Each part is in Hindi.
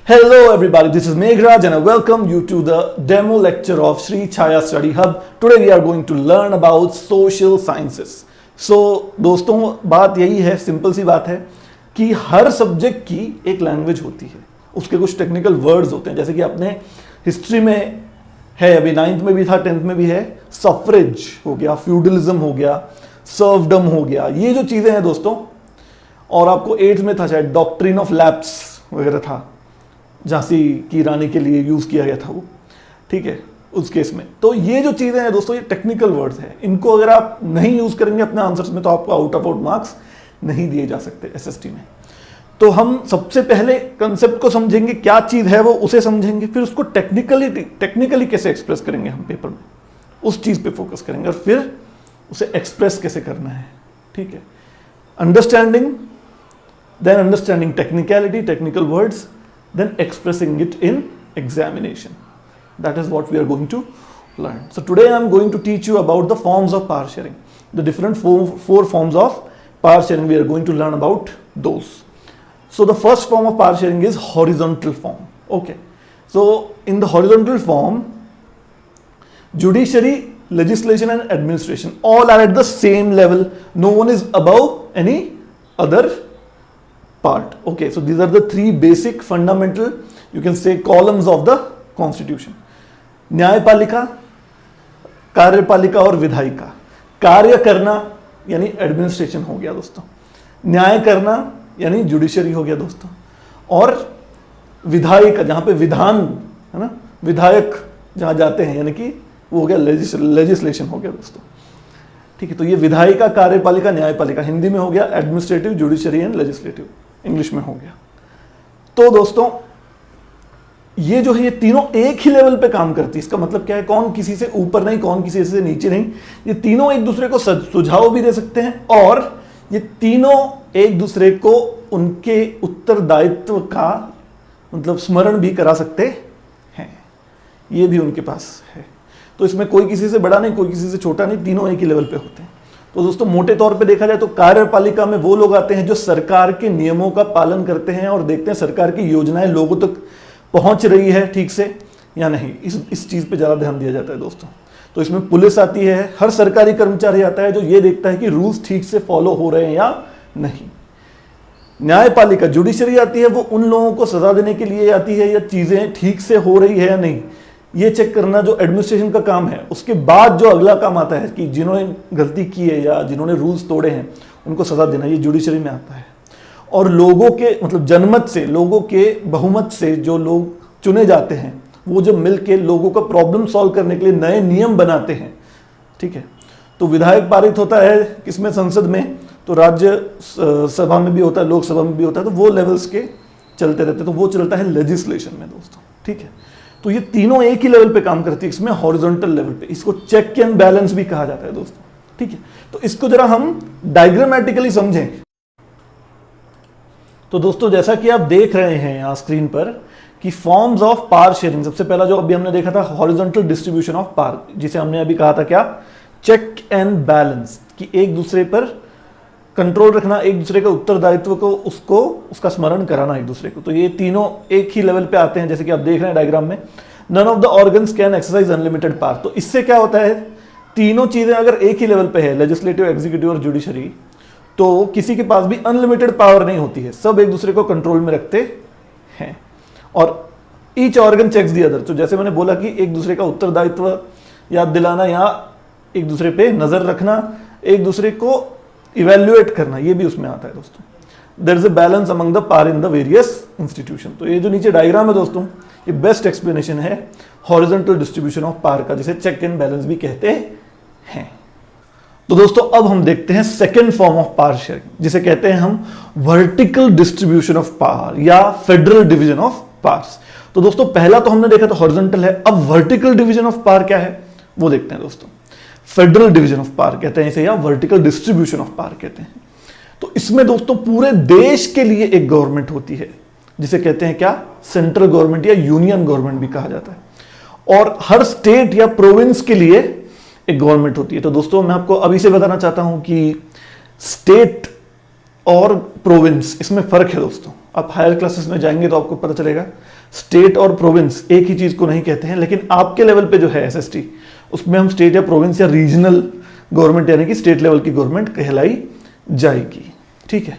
Hello everybody, this is Meghraj and I welcome you to the demo lecture of Sri Chaya Study Hub. Today we are going to learn about social sciences. So दोस्तों बात यही है, सिंपल सी बात है कि हर सब्जेक्ट की एक लैंग्वेज होती है, उसके कुछ टेक्निकल वर्ड्स होते हैं। जैसे कि अपने हिस्ट्री में है, अभी 9th में भी था, 10th में भी है, सफरेज हो गया, फ्यूडलिज्म हो गया, सर्वडम हो गया, ये जो चीज़ें हैं दोस्तों। और आपको 8th में था शायद डॉक्ट्रिन ऑफ लैप्स वगैरह था, झांसी की रानी के लिए यूज़ किया गया था वो, ठीक है, उस केस में। तो ये जो चीज़ें हैं दोस्तों, ये टेक्निकल वर्ड्स हैं, इनको अगर आप नहीं यूज़ करेंगे अपने आंसर्स में तो आपको आउट ऑफ आउट मार्क्स नहीं दिए जा सकते एसएसटी में। तो हम सबसे पहले कंसेप्ट को समझेंगे, क्या चीज़ है वो, उसे समझेंगे, फिर उसको टेक्निकली कैसे एक्सप्रेस करेंगे हम पेपर में, उस चीज़ पे फोकस करेंगे, और फिर उसे एक्सप्रेस कैसे करना है, ठीक है। Understanding, then understanding technicality, technical words, then expressing it in examination. That is what we are going to learn. So today I am going to teach you about the forms of power sharing. The different four forms of power sharing, we are going to learn about those. So the first form of power sharing is horizontal form. Okay. So in the horizontal form, judiciary, legislation and administration all are at the same level. No one is above any other part. Okay, so these are the three basic fundamental, you can say, columns of the constitution. न्यायपालिका, कार्यपालिका और विधायिका। कार्य करना यानी एडमिनिस्ट्रेशन हो गया दोस्तों, न्याय करना यानी जुडिशरी हो गया दोस्तों, और विधायिका जहां पे विधान है ना, विधायक जहां जाते हैं यानी कि वो हो गया लेजिस्लेशन हो गया दोस्तों, ठीक है। तो ये विधायिका, कार्यपालिका, न्यायपालिका हिंदी में हो गया, administrative, judiciary and legislative English में हो गया। तो दोस्तों ये जो है, ये तीनों एक ही लेवल पे काम करती है। इसका मतलब क्या है, कौन किसी से ऊपर नहीं, कौन किसी से नीचे नहीं, ये तीनों एक दूसरे को सुझाव भी दे सकते हैं, और ये तीनों एक दूसरे को उनके उत्तरदायित्व का मतलब स्मरण भी करा सकते हैं, ये भी उनके पास है। तो इसमें कोई किसी से बड़ा नहीं, कोई किसी से छोटा नहीं, तीनों एक ही लेवल पे होते हैं। तो दोस्तों मोटे तौर पे देखा जाए तो कार्यपालिका में वो लोग आते हैं जो सरकार के नियमों का पालन करते हैं और देखते हैं सरकार की योजनाएं लोगों तक पहुंच रही है ठीक से या नहीं, इस चीज पे ज्यादा ध्यान दिया जाता है दोस्तों। तो इसमें पुलिस आती है, हर सरकारी कर्मचारी आता है जो ये देखता है कि रूल्स ठीक से फॉलो हो रहे हैं या नहीं। न्यायपालिका, जुडिशरी आती है, वो उन लोगों को सजा देने के लिए आती है या चीजें ठीक से हो रही है या नहीं, ये चेक करना जो एडमिनिस्ट्रेशन का काम है। उसके बाद जो अगला काम आता है कि जिन्होंने गलती की है या जिन्होंने रूल्स तोड़े हैं उनको सजा देना, ये जुडिशरी में आता है। और लोगों के मतलब जनमत से, लोगों के बहुमत से जो लोग चुने जाते हैं, वो जब मिल के लोगों का प्रॉब्लम सॉल्व करने के लिए नए नियम बनाते हैं, ठीक है। तो विधायक पारित होता है किसमें, संसद में, तो राज्य सभा में भी होता है, लोकसभा में भी होता है, तो वो लेवल्स के चलते रहते हैं। तो वो चलता है लेजिस्लेशन में दोस्तों, ठीक है। तो ये तीनों एक ही लेवल पे काम करती है, इसमें हॉरिजॉन्टल लेवल पे। इसको चेक एंड बैलेंस भी कहा जाता है दोस्तों, ठीक है। तो इसको जरा हम डायग्रामेटिकली समझें। तो दोस्तों जैसा कि आप देख रहे हैं यहां स्क्रीन पर कि फॉर्म्स ऑफ पावर शेयरिंग, सबसे पहला जो अभी हमने देखा था हॉरिजॉन्टल डिस्ट्रीब्यूशन ऑफ पावर, जिसे हमने अभी कहा था क्या, चेक एंड बैलेंस, कि एक दूसरे पर कंट्रोल रखना, एक दूसरे के उत्तरदायित्व को उसका स्मरण कराना एक दूसरे को। तो ये तीनों एक ही लेवल पे आते हैं, जैसे कि आप देख रहे हैं डायग्राम में। None of the organs can exercise unlimited power. तो इससे क्या होता है, तीनों चीजें अगर एक ही लेवल पे है, लेजिस्लेटिव, एग्जीक्यूटिव और जुडिशरी, तो किसी के पास भी अनलिमिटेड पावर नहीं होती है, सब एक दूसरे को कंट्रोल में रखते हैं। और each organ checks the other. तो जैसे मैंने बोला कि एक दूसरे का उत्तरदायित्व याद दिलाना या एक दूसरे पे नजर रखना, एक दूसरे को इवेल्युएट करना, ये भी उसमें आता है दोस्तों। There is a balance among the power in the various institution. तो ये जो नीचे डायग्राम है दोस्तों, ये बेस्ट एक्सप्लेनेशन है हॉरिजॉन्टल डिस्ट्रीब्यूशन ऑफ पावर का, जिसे चेक एंड बैलेंस भी कहते हैं। तो दोस्तों अब हम देखते हैं second form of power sharing, जिसे कहते हैं हम वर्टिकल डिस्ट्रीब्यूशन ऑफ पावर या फेडरल डिवीजन ऑफ पावर्स। तो दोस्तों पहला तो हमने देखा था हॉरिजॉन्टल है, अब वर्टिकल डिवीजन ऑफ पावर क्या है वो देखते हैं दोस्तों। फेडरल डिवीजन ऑफ पावर कहते हैं इसे, या वर्टिकल डिस्ट्रीब्यूशन ऑफ पावर कहते हैं। तो इसमें दोस्तों पूरे देश के लिए एक गवर्नमेंट होती है, जिसे कहते हैं क्या, सेंट्रल गवर्नमेंट या यूनियन गवर्नमेंट भी कहा जाता है। और हर स्टेट या प्रोविंस के लिए एक गवर्नमेंट होती है। तो दोस्तों मैं आपको अभी से बताना चाहता हूं कि स्टेट और प्रोविंस, इसमें फर्क है दोस्तों। आप हायर क्लासेस में जाएंगे तो आपको पता चलेगा स्टेट और प्रोविंस एक ही चीज को नहीं कहते हैं, लेकिन आपके लेवल पे जो है एसएसटी, उसमें हम स्टेट या प्रोविंस या रीजनल गवर्नमेंट यानी कि स्टेट लेवल की गवर्नमेंट कहलाई जाएगी। ठीक है,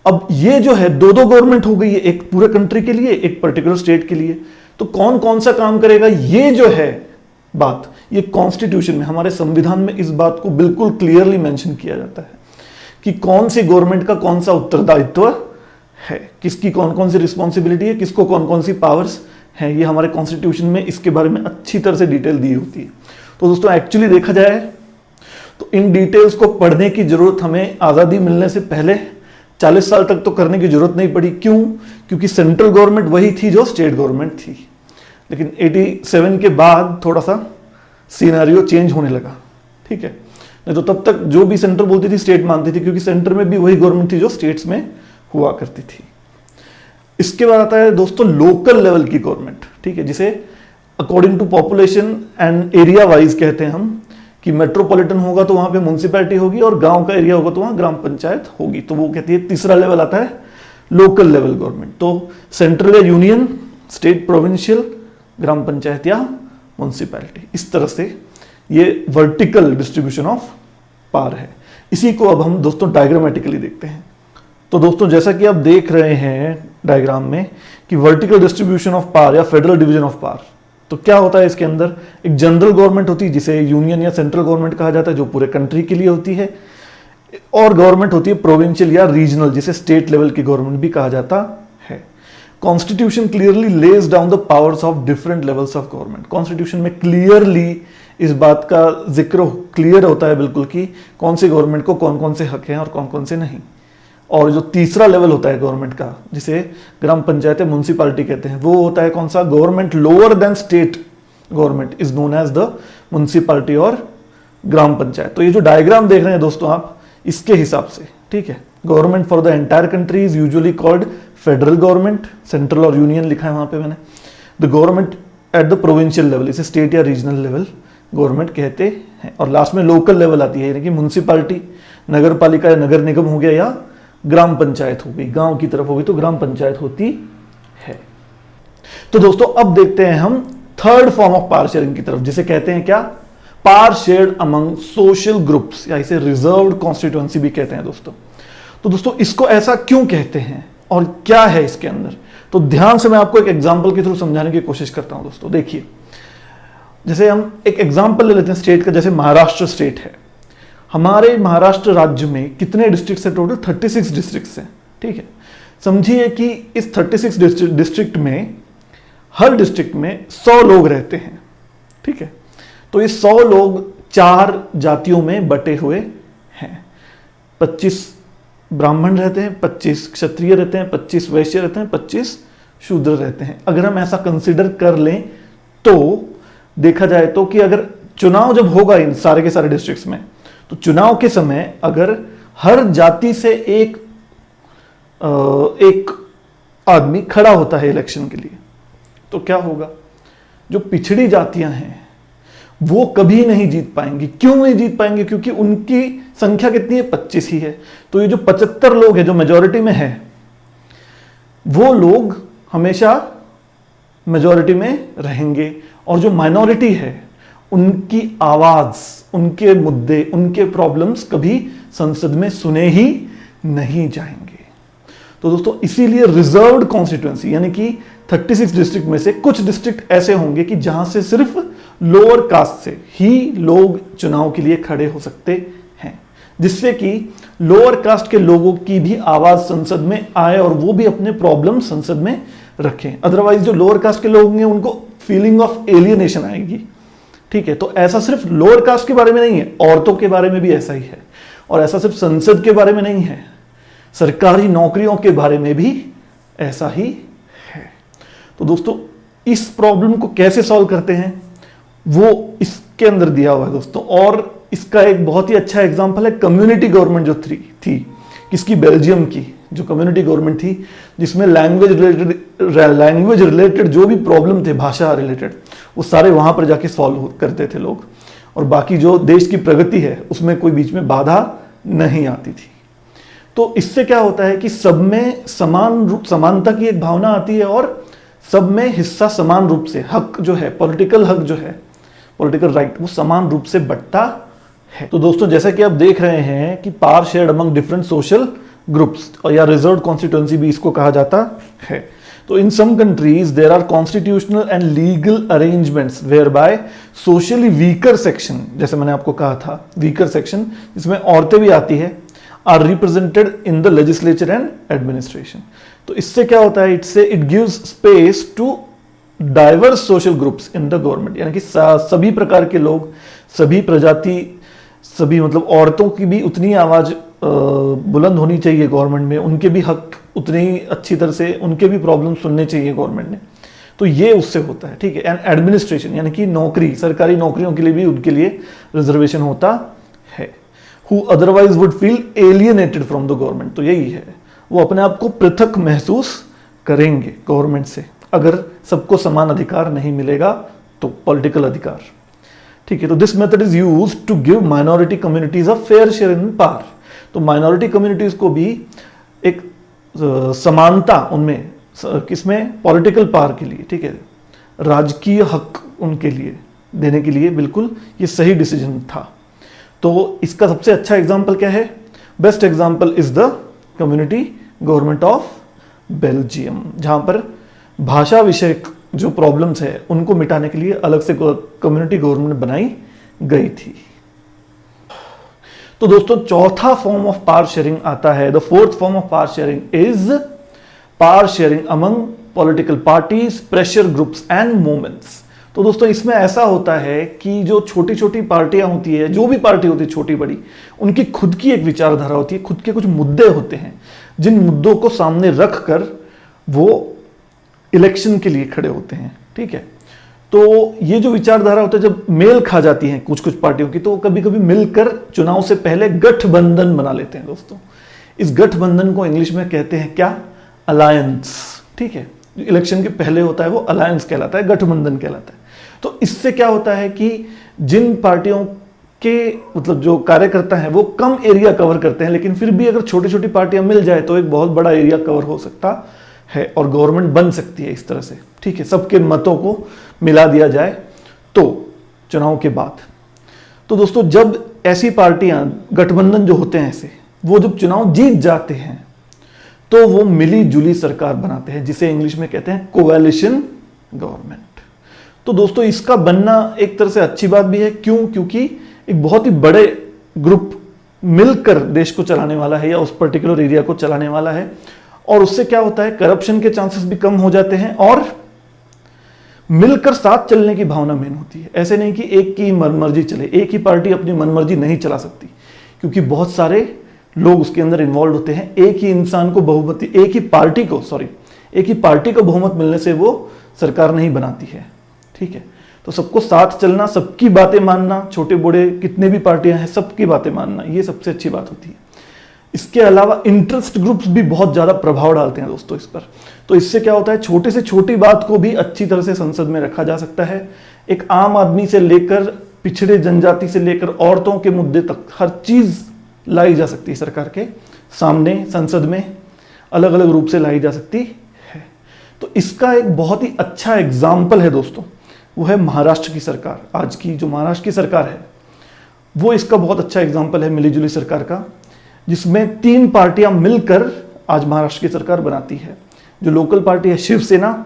अब ये जो है दो दो गवर्नमेंट हो गई है, एक पूरे कंट्री के लिए, एक पर्टिकुलर स्टेट के लिए। तो कौन कौन सा काम करेगा, ये जो है बात, ये कॉन्स्टिट्यूशन में, हमारे संविधान में इस बात को बिल्कुल क्लियरली मेंशन किया जाता है कि कौन सी गवर्नमेंट का कौन सा उत्तरदायित्व है, किसकी कौन कौन सी रिस्पॉन्सिबिलिटी है, किसको कौन कौन सी पावर्स है। ये हमारे कॉन्स्टिट्यूशन में इसके बारे में अच्छी तरह से डिटेल दी होती है। तो दोस्तों एक्चुअली देखा जाए तो इन डिटेल्स को पढ़ने की जरूरत हमें आज़ादी मिलने से पहले 40 साल तक तो करने की जरूरत नहीं पड़ी। क्यों? क्योंकि सेंट्रल गवर्नमेंट वही थी जो स्टेट गवर्नमेंट थी, लेकिन 87 के बाद थोड़ा सा सीनारियो चेंज होने लगा। ठीक है, नहीं तो तब तक जो भी सेंटर बोलती थी स्टेट मानती थी, क्योंकि सेंटर में भी वही गवर्नमेंट थी जो स्टेट्स में हुआ करती थी। इसके बाद आता है दोस्तों लोकल लेवल की गवर्नमेंट। ठीक है, जिसे according to population and area wise कहते हैं हम, कि मेट्रोपॉलिटन होगा तो वहां पे म्युनिसिपैलिटी होगी और गांव का एरिया होगा तो वहां ग्राम पंचायत होगी। तो वो कहती है तीसरा लेवल आता है लोकल लेवल गवर्नमेंट। तो सेंट्रल या यूनियन, स्टेट, प्रोविंशियल, ग्राम पंचायत या म्युनिसिपैलिटी, इस तरह से ये वर्टिकल डिस्ट्रीब्यूशन ऑफ पावर है। इसी को अब हम दोस्तों डायग्रामेटिकली देखते हैं। तो दोस्तों जैसा कि आप देख रहे हैं डायग्राम में कि वर्टिकल डिस्ट्रीब्यूशन ऑफ पावर या फेडरल डिवीजन ऑफ पावर, तो क्या होता है इसके अंदर, एक जनरल गवर्नमेंट होती है जिसे यूनियन या सेंट्रल गवर्नमेंट कहा जाता है जो पूरे कंट्री के लिए होती है, और गवर्नमेंट होती है प्रोविंशियल या रीजनल जिसे स्टेट लेवल की गवर्नमेंट भी कहा जाता है। Constitution clearly lays down the powers of different levels of government. Constitution में क्लियरली इस बात का जिक्र क्लियर होता है बिल्कुल कि कौन सी गवर्नमेंट को कौन कौन से हक हैं और कौन कौन से नहीं। और जो तीसरा लेवल होता है गवर्नमेंट का, जिसे ग्राम पंचायत या म्युनिसिपैलिटी कहते हैं, वो होता है कौन सा, government lower than state government is known as the municipality और ग्राम पंचायत। तो ये जो डायग्राम देख रहे हैं दोस्तों आप, इसके हिसाब से, ठीक है, government for the entire country is usually called federal government, central और यूनियन लिखा है वहां पे मैंने। The government at the provincial level, इसे स्टेट या रीजनल लेवल गवर्नमेंट कहते हैं। और लास्ट में लोकल लेवल आती है, यानी कि म्युनिसिपैलिटी, नगर पालिका या नगर निगम हो गया, या ग्राम पंचायत हो गई, गांव की तरफ हो गई तो ग्राम पंचायत होती है। तो दोस्तों अब देखते हैं हम third form of power sharing की तरफ, जिसे कहते हैं क्या, power shared among social groups, या इसे रिजर्व्ड कॉन्स्टिट्यूएंसी भी कहते हैं दोस्तों। तो दोस्तों इसको ऐसा क्यों कहते हैं और क्या है इसके अंदर, तो ध्यान से मैं आपको एक एग्जांपल के थ्रू समझाने की कोशिश करता हूं दोस्तों। देखिए, जैसे हम एक एग्जांपल ले लेते हैं स्टेट का, जैसे महाराष्ट्र स्टेट है। हमारे महाराष्ट्र राज्य में कितने डिस्ट्रिक्ट है, टोटल 36 डिस्ट्रिक्ट हैं। ठीक है, समझिए कि इस 36 डिस्ट्रिक्ट में हर डिस्ट्रिक्ट में 100 लोग रहते हैं। ठीक है, तो ये 100 लोग 4 जातियों में बटे हुए हैं। 25 ब्राह्मण रहते हैं, 25 क्षत्रिय रहते हैं, 25 वैश्य रहते हैं, 25 शूद्र रहते हैं। अगर हम ऐसा कंसिडर कर लें तो देखा जाए तो कि अगर चुनाव जब होगा इन सारे के सारे डिस्ट्रिक्ट्स में, तो चुनाव के समय अगर हर जाति से एक आदमी खड़ा होता है इलेक्शन के लिए, तो क्या होगा, जो पिछड़ी जातियां हैं वो कभी नहीं जीत पाएंगी। क्यों नहीं जीत पाएंगे, क्योंकि उनकी संख्या कितनी है, 25 ही है। तो ये जो 75 लोग हैं जो मेजॉरिटी में है, वो लोग हमेशा मेजॉरिटी में रहेंगे, और जो माइनॉरिटी है उनकी आवाज, उनके मुद्दे, उनके प्रॉब्लम्स कभी संसद में सुने ही नहीं जाएंगे। तो दोस्तों इसीलिए रिजर्व्ड कॉन्स्टिट्यूएंसी, यानी कि 36 डिस्ट्रिक्ट में से कुछ डिस्ट्रिक्ट ऐसे होंगे कि जहां से सिर्फ लोअर कास्ट से ही लोग चुनाव के लिए खड़े हो सकते हैं, जिससे कि लोअर कास्ट के लोगों की भी आवाज संसद में आए और वो भी अपने प्रॉब्लम संसद में रखें। अदरवाइज जो लोअर कास्ट के लोग होंगे उनको फीलिंग ऑफ एलियनेशन आएगी। ठीक है, तो ऐसा सिर्फ लोअर कास्ट के बारे में नहीं है, औरतों के बारे में भी ऐसा ही है, और ऐसा सिर्फ संसद के बारे में नहीं है, सरकारी नौकरियों के बारे में भी ऐसा ही है। तो दोस्तों इस प्रॉब्लम को कैसे सॉल्व करते हैं वो इसके अंदर दिया हुआ है दोस्तों। और इसका एक बहुत ही अच्छा एग्जांपल है कम्युनिटी गवर्नमेंट जो थी किसकी, बेल्जियम की, जो कम्युनिटी गवर्नमेंट थी, जिसमें लैंग्वेज रिलेटेड जो भी प्रॉब्लम थे, भाषा रिलेटेड, वो सारे वहां पर जाके सॉल्व करते थे लोग, और बाकी जो देश की प्रगति है उसमें कोई बीच में बाधा नहीं आती थी। तो इससे क्या होता है कि सब में समानता की एक भावना आती है और सब में हिस्सा समान रूप से, हक जो है, पॉलिटिकल हक जो है, पॉलिटिकल राइट, वो समान रूप से बंटता है। तो दोस्तों जैसा कि आप देख रहे हैं कि power shared among different social groups, और या रिजर्व कॉन्स्टिट्यूएंसी भी इसको कहा जाता है। तो in some countries there are constitutional and legal arrangements whereby socially weaker section, जैसे मैंने आपको कहा था वीकर सेक्शन जिसमें औरतें भी आती है, are represented in the legislature and administration. तो इससे क्या होता है, it gives space to diverse social groups in the government, यानी कि सभी प्रकार के लोग, सभी प्रजाति, सभी मतलब औरतों की भी उतनी आवाज बुलंद होनी चाहिए गवर्नमेंट में, उनके भी हक उतनी ही अच्छी तरह से, उनके भी प्रॉब्लम सुनने चाहिए गवर्नमेंट ने। तो ये उससे होता है, ठीक है। एंड एडमिनिस्ट्रेशन यानी कि नौकरी, सरकारी नौकरियों के लिए भी उनके लिए रिजर्वेशन होता है। Who otherwise would feel alienated from the government, तो यही है, वो अपने आप को पृथक महसूस करेंगे गवर्नमेंट से अगर सबको समान अधिकार नहीं मिलेगा तो, पॉलिटिकल अधिकार, ठीक है। तो this method is used to give minority communities a fair share in power. तो माइनॉरिटी कम्युनिटीज को भी एक समानता उनमें, किसमें, पॉलिटिकल पावर के लिए, ठीक है, राजकीय हक उनके लिए देने के लिए बिल्कुल ये सही डिसीजन था। तो इसका सबसे अच्छा एग्जाम्पल क्या है, best example is the community government of Belgium, जहां पर भाषा विषयक जो प्रॉब्लम्स है उनको मिटाने के लिए अलग से कम्युनिटी गवर्नमेंट बनाई गई थी। तो दोस्तों चौथा फॉर्म ऑफ पावर शेयरिंग आता है, the fourth form of power sharing is power sharing among political parties, pressure groups and movements. तो दोस्तों इसमें ऐसा होता है कि जो छोटी छोटी पार्टियां होती है, जो भी पार्टी होती है छोटी बड़ी, उनकी खुद की एक विचारधारा होती है, खुद के कुछ मुद्दे होते हैं, जिन मुद्दों को सामने रख कर वो इलेक्शन के लिए खड़े होते हैं, ठीक है। तो ये जो विचारधारा होता है जब मेल खा जाती है कुछ कुछ पार्टियों की, तो कभी कभी मिलकर चुनाव से पहले गठबंधन बना लेते हैं दोस्तों। इस गठबंधन को इंग्लिश में कहते हैं क्या, अलायंस, ठीक है। जो इलेक्शन के पहले होता है वो अलायंस कहलाता है, गठबंधन कहलाता है। तो इससे क्या होता है कि जिन पार्टियों के मतलब जो कार्यकर्ता हैं वो कम एरिया कवर करते हैं, लेकिन फिर भी अगर छोटी छोटी पार्टियां मिल जाए तो एक बहुत बड़ा एरिया कवर हो सकता है और गवर्नमेंट बन सकती है इस तरह से, ठीक है। सबके मतों को मिला दिया जाए तो चुनाव के बाद। तो दोस्तों जब ऐसी पार्टियां, गठबंधन जो होते हैं ऐसे, वो जब चुनाव जीत जाते हैं तो वो मिली जुली सरकार बनाते हैं, जिसे इंग्लिश में कहते हैं कोएलिशन गवर्नमेंट। तो दोस्तों इसका बनना एक तरह से अच्छी बात भी है, क्यों, क्योंकि एक बहुत ही बड़े ग्रुप मिलकर देश को चलाने वाला है या उस पर्टिकुलर एरिया को चलाने वाला है, और उससे क्या होता है, करप्शन के चांसेस भी कम हो जाते हैं और मिलकर साथ चलने की भावना मेन होती है। ऐसे नहीं कि एक की मनमर्जी चले, एक ही पार्टी अपनी मनमर्जी नहीं चला सकती, क्योंकि बहुत सारे लोग उसके अंदर इन्वॉल्व होते हैं। एक ही इंसान को बहुमत, एक ही पार्टी को बहुमत मिलने से वो सरकार नहीं बनाती है, ठीक है। तो सबको साथ चलना, सबकी बातें मानना, छोटे बड़े कितने भी पार्टियां हैं सबकी बातें मानना, ये सबसे अच्छी बात होती है। इसके अलावा इंटरेस्ट ग्रुप्स भी बहुत ज्यादा प्रभाव डालते हैं दोस्तों इस पर। तो इससे क्या होता है, छोटे से छोटी बात को भी अच्छी तरह से संसद में रखा जा सकता है। एक आम आदमी से लेकर पिछड़े जनजाति से लेकर औरतों के मुद्दे तक हर चीज लाई जा सकती है सरकार के सामने, संसद में अलग अलग रूप से लाई जा सकती है। तो इसका एक बहुत ही अच्छा एग्जाम्पल है दोस्तों, वो है महाराष्ट्र की सरकार। आज की जो महाराष्ट्र की सरकार है वो इसका बहुत अच्छा एग्जाम्पल है, मिलीजुली सरकार का, जिसमें 3 पार्टियां मिलकर आज महाराष्ट्र की सरकार बनाती है। जो लोकल पार्टी है शिवसेना,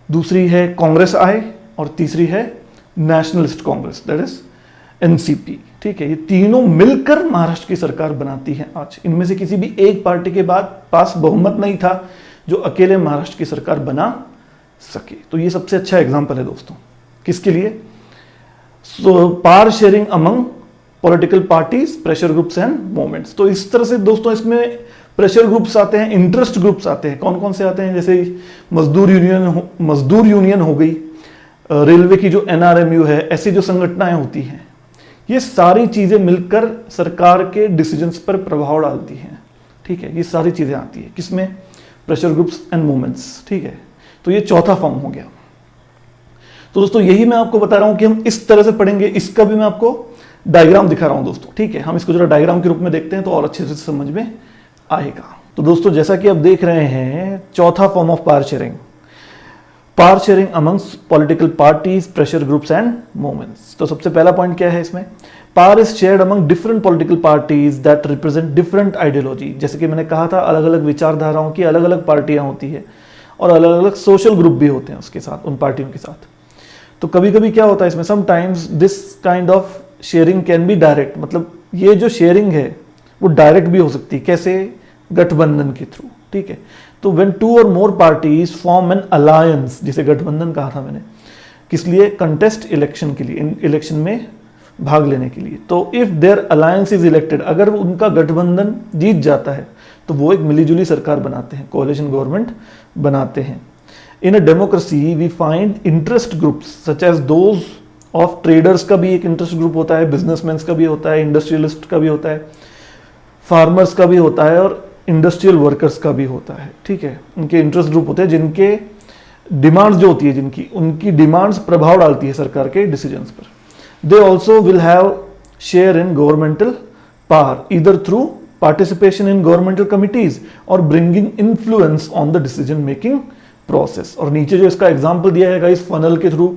दूसरी है कांग्रेस आई, और तीसरी है nationalist Congress, that is NCP, ठीक है। ये तीनों मिलकर महाराष्ट्र की सरकार बनाती है आज। इनमें से किसी भी एक पार्टी के पास बहुमत नहीं था जो अकेले महाराष्ट्र की सरकार बना सके। तो ये सबसे अच्छा एग्जाम्पल है दोस्तों, किसके लिए, power sharing among political parties, pressure groups and movements. तो इस तरह से दोस्तों इसमें प्रेशर ग्रुप्स आते हैं, इंटरेस्ट ग्रुप्स आते हैं। कौन कौन से आते हैं, जैसे मजदूर यूनियन हो गई, रेलवे की जो एनआरएमयू है, ऐसी जो संगठनाएं होती हैं, ये सारी चीजें मिलकर सरकार के डिसीजंस पर प्रभाव डालती हैं, ठीक है। ये सारी चीजें आती है किसमें, प्रेशर ग्रुप्स एंड मूवमेंट्स, ठीक है। तो ये चौथा फॉर्म हो गया। तो दोस्तों यही मैं आपको बता रहा हूं कि हम इस तरह से पढ़ेंगे। इसका भी मैं आपको डायग्राम दिखा रहा हूं दोस्तों, ठीक है। हम इसको जरा डायग्राम के रूप में देखते हैं तो और अच्छे से समझ में आएगा। तो दोस्तों जैसा कि आप देख रहे हैं, चौथा form of power sharing, power sharing amongst political parties, pressure groups and movements. तो सबसे पहला पॉइंट क्या है इसमें, power is shared among different political parties that represent different ideology. जैसे कि मैंने कहा था, अलग अलग विचारधाराओं की अलग अलग पार्टियां होती है और अलग अलग सोशल ग्रुप भी होते हैं उसके साथ, उन पार्टियों के साथ। तो कभी कभी क्या होता है इसमें, sometimes this kind of sharing can be direct, मतलब ये जो शेयरिंग है वो डायरेक्ट भी हो सकती है। कैसे? गठबंधन के थ्रू, ठीक है। तो व्हेन टू और मोर पार्टीज फॉर्म एन अलायंस, जिसे गठबंधन कहा था मैंने, किस लिए? कंटेस्ट इलेक्शन के लिए, इलेक्शन में भाग लेने के लिए। तो if their alliance is elected, अगर उनका गठबंधन जीत जाता है तो वो एक मिलीजुली सरकार बनाते हैं, कोalition गवर्नमेंट बनाते हैं। In a democracy we find interest groups such as those of traders, का भी एक इंटरेस्ट ग्रुप होता है, बिजनेसमैन का भी होता है, इंडस्ट्रियलिस्ट का भी होता है, फार्मर्स का भी होता है और इंडस्ट्रियल वर्कर्स का भी होता है, ठीक है। उनके इंटरेस्ट ग्रुप होते हैं जिनके डिमांड्स जो होती है, जिनकी उनकी डिमांड्स प्रभाव डालती है सरकार के डिसीजंस पर। They also will have share in governmental power either through participation in governmental committees और bringing influence on the decision making process. और नीचे जो इसका एग्जाम्पल दिया है गाइस, फनल के थ्रू,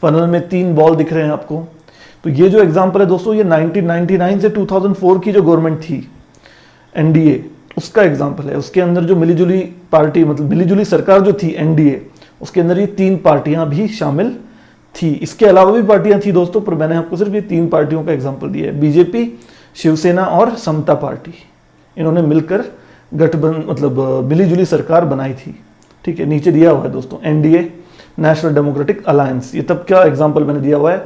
फनल में 3 बॉल दिख रहे हैं आपको। तो ये जो एग्जाम्पल है दोस्तों, ये 1999 से 2004 की जो गवर्नमेंट थी, एनडीए, उसका एग्जाम्पल है। उसके अंदर जो मिलीजुली पार्टी, मतलब मिलीजुली सरकार जो थी एनडीए, उसके अंदर ये 3 पार्टियां भी शामिल थी। इसके अलावा भी पार्टियां थी दोस्तों, पर मैंने आपको सिर्फ ये 3 पार्टियों का एग्जाम्पल दिया है, बीजेपी, शिवसेना और समता पार्टी। इन्होंने मिलकर गठबंधन, मतलब मिलीजुली सरकार बनाई थी, ठीक है। नीचे दिया हुआ है दोस्तों, एनडीए, नेशनल डेमोक्रेटिक अलायंस, ये तब क्या एग्जाम्पल मैंने दिया हुआ है,